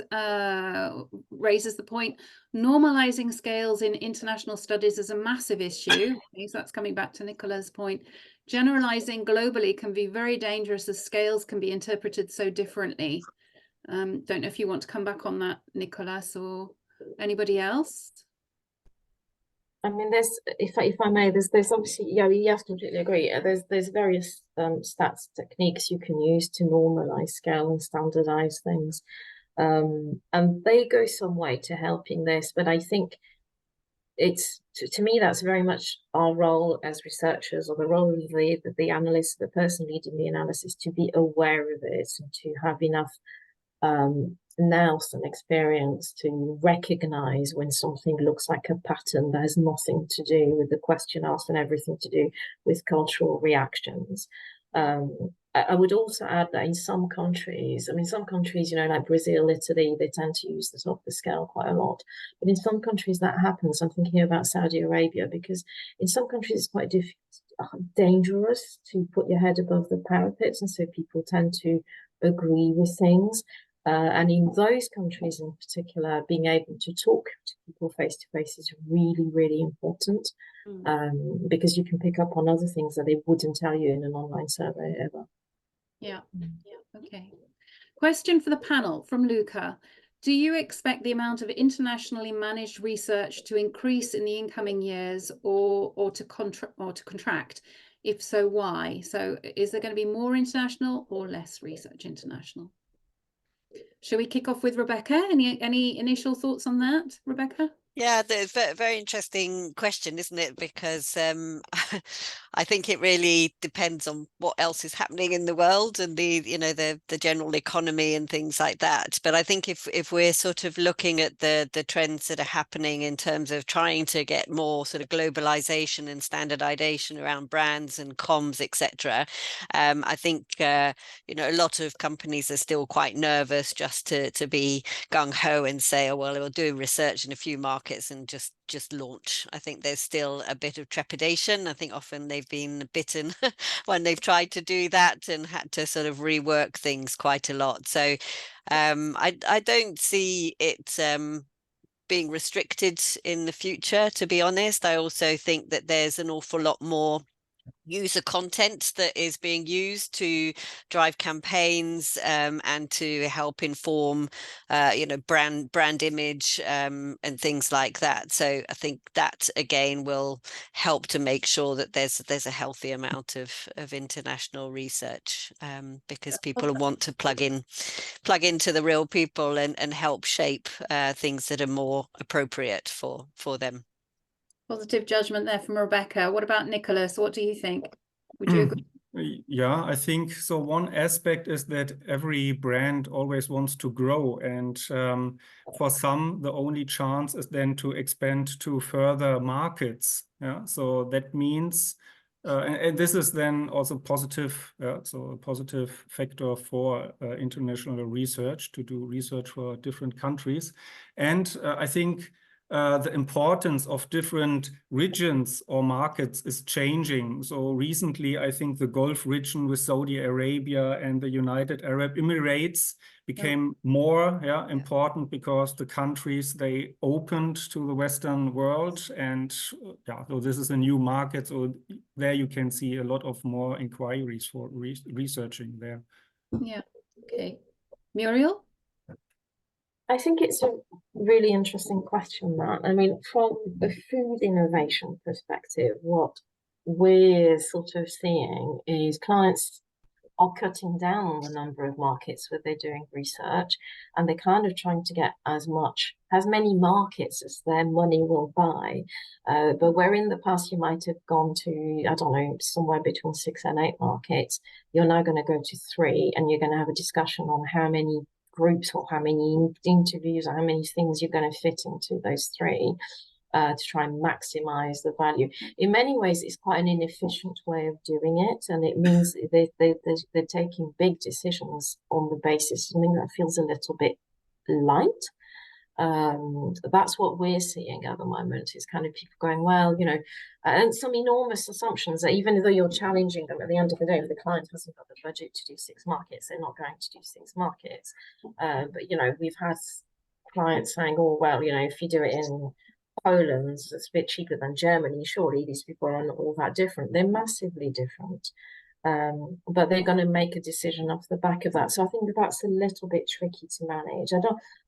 raises the point, normalizing scales in international studies is a massive issue. So that's coming back to Nicola's point. Generalizing globally can be very dangerous as scales can be interpreted so differently. Don't know if you want to come back on that, Nicolas, or anybody else. I mean, if I may, there's obviously, yes, completely agree. There's various stats techniques you can use to normalize scale and standardize things, and they go some way to helping this. But I think it's to me that's very much our role as researchers, or the role of the analyst, the person leading the analysis, to be aware of it and to have enough now some experience to recognize when something looks like a pattern that has nothing to do with the question asked and everything to do with cultural reactions. I would also add that in some countries, I mean, some countries, you know, like Brazil, Italy, they tend to use the top of the scale quite a lot. But in some countries that happens. I'm thinking about Saudi Arabia, because in some countries it's quite dangerous to put your head above the parapet. And so people tend to agree with things. And in those countries in particular, being able to talk to people face to face is really, really important, because you can pick up on other things that they wouldn't tell you in an online survey ever. Yeah, okay. Question for the panel from Luca. Do you expect the amount of internationally managed research to increase in the incoming years or to contract? If so, why? So is there going to be more international or less research international? Shall we kick off with Rebecca? Any initial thoughts on that, Rebecca? Yeah, the very interesting question, isn't it? Because I think it really depends on what else is happening in the world and the general economy and things like that. But I think if we're sort of looking at the trends that are happening in terms of trying to get more sort of globalization and standardization around brands and comms, etc., I think a lot of companies are still quite nervous just to be gung-ho and say, oh well, we'll do research in a few markets and just launch. I think there's still a bit of trepidation. I think often they've been bitten when they've tried to do that and had to sort of rework things quite a lot. So I don't see it being restricted in the future, to be honest. I also think that there's an awful lot more user content that is being used to drive campaigns and to help inform brand image and things like that. So I think that again will help to make sure that there's a healthy amount of international research, because people want to plug into the real people and help shape things that are more appropriate for them. Positive judgment there from Rebecca. What about Nicholas? What do you think? Would you agree? Yeah, I think so. One aspect is that every brand always wants to grow, and for some, the only chance is then to expand to further markets. Yeah, so that means, and this is then also positive. So a positive factor for international research, to do research for different countries, and I think the importance of different regions or markets is changing. So recently, I think the Gulf region with Saudi Arabia and the United Arab Emirates became more important, because the countries, they opened to the Western world, and so this is a new market. So there you can see a lot of more inquiries for researching there. Yeah, okay. Muriel? I think it's a really interesting question, Matt. I mean, from a food innovation perspective, what we're sort of seeing is clients are cutting down on the number of markets where they're doing research, and they're kind of trying to get as many markets as their money will buy. But where in the past you might have gone to, I don't know, somewhere between 6 and 8 markets, you're now going to go to 3, and you're going to have a discussion on how many groups or how many interviews or how many things you're going to fit into those 3 to try and maximize the value. In many ways, it's quite an inefficient way of doing it, and it means they're taking big decisions on the basis of something that feels a little bit light. That's what we're seeing at the moment. Is kind of people going, well, and some enormous assumptions that even though you're challenging them, at the end of the day, if the client hasn't got the budget to do 6 markets, they're not going to do 6 markets. But we've had clients saying, oh well, if you do it in Poland, it's a bit cheaper than Germany. Surely these people are not all that different. They're massively different. But they're going to make a decision off the back of that. So I think that's a little bit tricky to manage.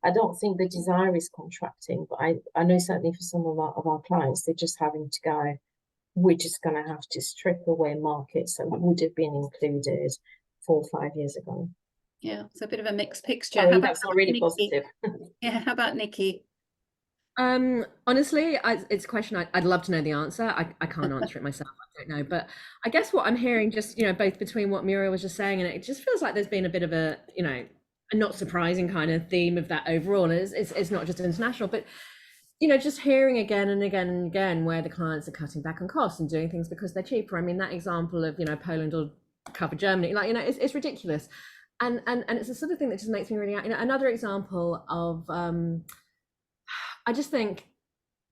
I don't think the desire is contracting, but I know certainly for some of our clients, they're just having to go, we're just going to have to strip away markets that would have been included 4 or 5 years ago. Yeah, it's a bit of a mixed picture. Sorry, that's not really positive. Yeah, how about Nikki? Honestly, it's a question I'd love to know the answer. I can't answer it myself. I don't know, but I guess what I'm hearing, just both between what Muriel was just saying, and it just feels like there's been a bit of a a not surprising kind of theme of that overall. And it's not just international, but you know, just hearing again and again and again where the clients are cutting back on costs and doing things because they're cheaper. I mean, that example of, you know, Poland will cover Germany, like, you know, it's ridiculous. And it's the sort of thing that just makes me really, you know, another example of, I just think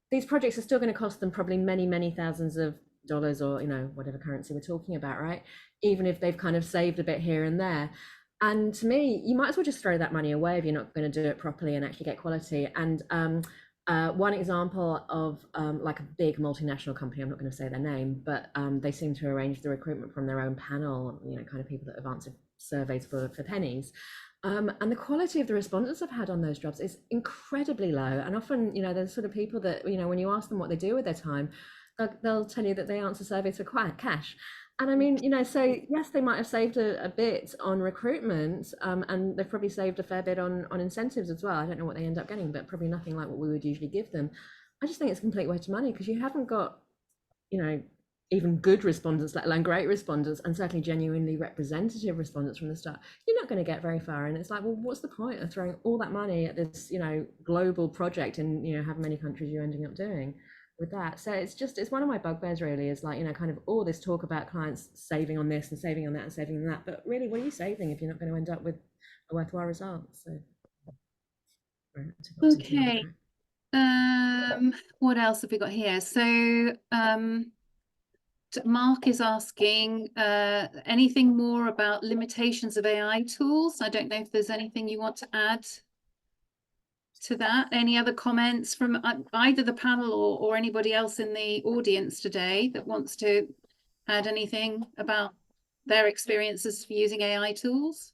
these projects are still going to cost them probably many thousands of dollars, or, you know, whatever currency we're talking about, right? Even if they've kind of saved a bit here and there. And to me, you might as well just throw that money away if you're not going to do it properly and actually get quality. And one example of like a big multinational company, I'm not going to say their name, but they seem to arrange the recruitment from their own panel, you know, kind of people that have answered surveys for pennies. And the quality of the respondents I've had on those jobs is incredibly low. And often, you know, there's sort of people that, you know, when you ask them what they do with their time, they'll tell you that they answer surveys for cash. And I mean, you know, so yes, they might have saved a bit on recruitment, and they've probably saved a fair bit on incentives as well. I don't know what they end up getting, but probably nothing like what we would usually give them. I just think it's a complete waste of money because you haven't got, you know, even good respondents, let alone great respondents, and certainly genuinely representative respondents from the start. You're not going to get very far. And it's like, well, what's the point of throwing all that money at this, you know, global project in, you know, how many countries you're ending up doing with that? So it's one of my bugbears really, is like, you know, kind of all this talk about clients saving on this and saving on that and saving on that, but really, what are you saving if you're not going to end up with a worthwhile result? So okay, what else have we got here? So Mark is asking anything more about limitations of AI tools. I don't know if there's anything you want to add to that. Any other comments from either the panel or anybody else in the audience today that wants to add anything about their experiences for using AI tools?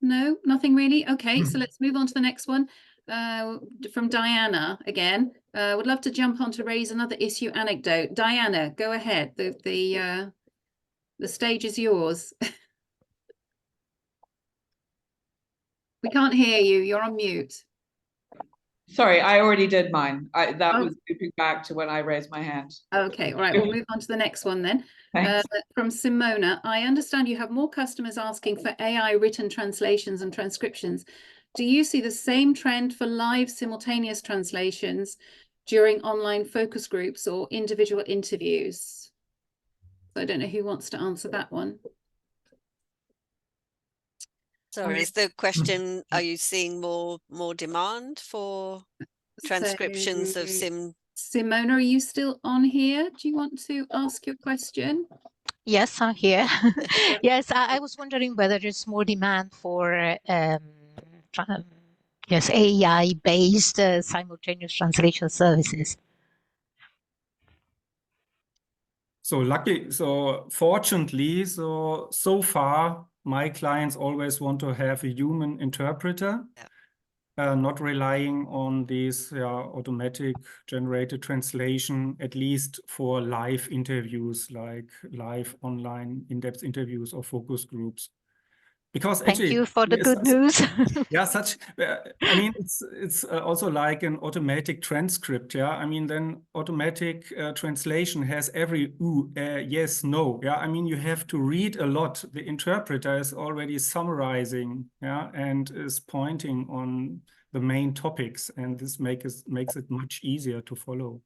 No, nothing really. Okay, so let's move on to the next one. From Diana again. Would love to jump on to raise another issue anecdote. Diana, go ahead. The stage is yours. We can't hear you. You're on mute. Sorry, I already did mine. That was looping back to when I raised my hand. Okay, all right, we'll move on to the next one then. From Simona, I understand you have more customers asking for AI written translations and transcriptions. Do you see the same trend for live simultaneous translations during online focus groups or individual interviews? So I don't know who wants to answer that one. Sorry, is the question, are you seeing more demand for transcriptions of Simona, are you still on here? Do you want to ask your question? Yes, I'm here. Yes, I was wondering whether there's more demand for yes, AI-based simultaneous translation services. So fortunately, so far, my clients always want to have a human interpreter, not relying on these automatic generated translation, at least for live interviews, like live online in-depth interviews or focus groups. Because thank you for the good news. Yeah, I mean, it's also like an automatic transcript. Yeah, I mean, then automatic translation has every yes, no. Yeah, I mean, you have to read a lot. The interpreter is already summarizing, yeah, and is pointing on the main topics, and this makes it much easier to follow.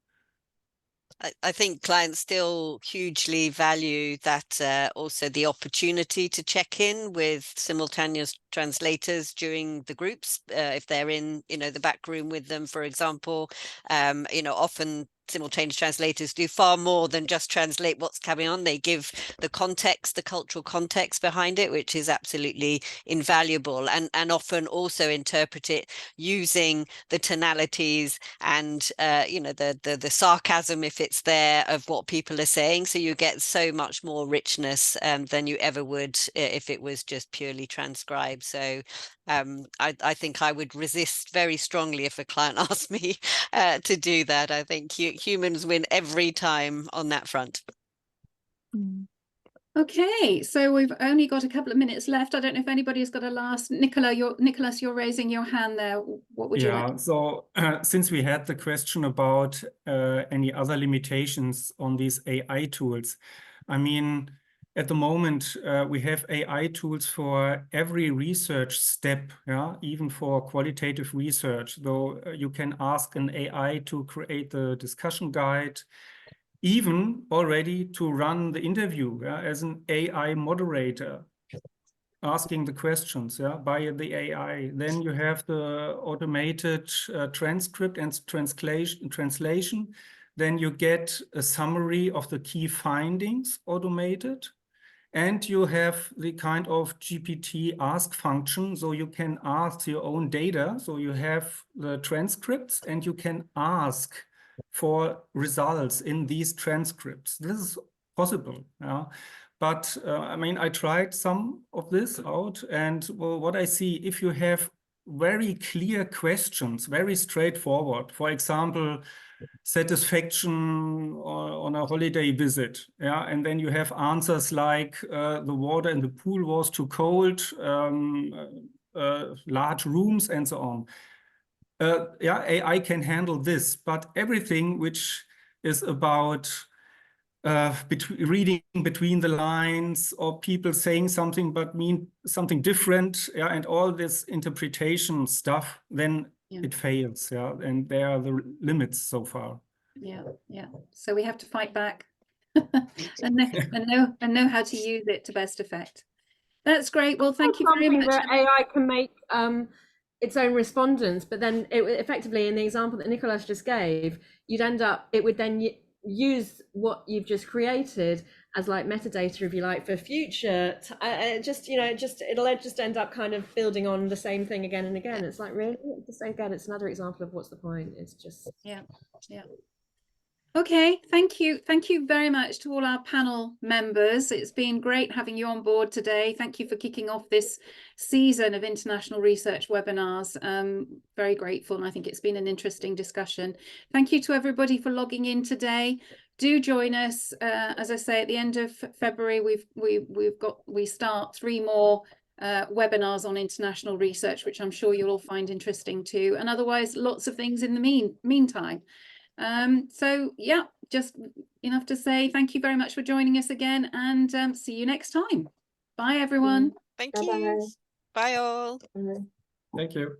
I think clients still hugely value that, also the opportunity to check in with simultaneous translators during the groups, if they're in, you know, the back room with them, for example. You know, often simultaneous translators do far more than just translate what's coming on. They give the context, the cultural context behind it, which is absolutely invaluable, and often also interpret it using the tonalities and you know, the sarcasm, if it's there, of what people are saying. So you get so much more richness than you ever would if it was just purely transcribed. So I think I would resist very strongly if a client asked me to do that. I think humans win every time on that front. Okay, so we've only got a couple of minutes left. I don't know if anybody's got a last. Nicholas, you're raising your hand there. What would you like? So since we had the question about any other limitations on these AI tools, I mean, at the moment, we have AI tools for every research step, yeah, even for qualitative research. Though you can ask an AI to create the discussion guide, even already to run the interview, yeah, as an AI moderator, asking the questions, yeah, by the AI. Then you have the automated transcript and translation. Then you get a summary of the key findings automated. And you have the kind of GPT ask function, so you can ask your own data. So you have the transcripts and you can ask for results in these transcripts. This is possible, yeah. But I mean, I tried some of this out, and well, what I see, if you have very clear questions, very straightforward, for example, satisfaction on a holiday visit, yeah, and then you have answers like the water in the pool was too cold, large rooms, and so on. Yeah, AI can handle this, but everything which is about reading between the lines, or people saying something but mean something different, yeah, and all this interpretation stuff, then it fails, yeah, and there are the limits so far. Yeah. So we have to fight back and know how to use it to best effect. That's great. Well, thank you very much. Where AI can make its own respondents, but then it effectively, in the example that Nicholas just gave, it would then use what you've just created as like metadata, if you like, for future. It'll just end up kind of building on the same thing again and again. It's like, really, again, it's another example of what's the point. It's just yeah. Okay, thank you very much to all our panel members. It's been great having you on board today. Thank you for kicking off this season of international research webinars. Very grateful, and I think it's been an interesting discussion. Thank you to everybody for logging in today. Do join us. As I say, at the end of February, we start 3 more webinars on international research, which I'm sure you'll all find interesting too. And otherwise, lots of things in the meantime. So yeah, just enough to say thank you very much for joining us again, and see you next time. Bye everyone. Thank you. Bye all. Thank you.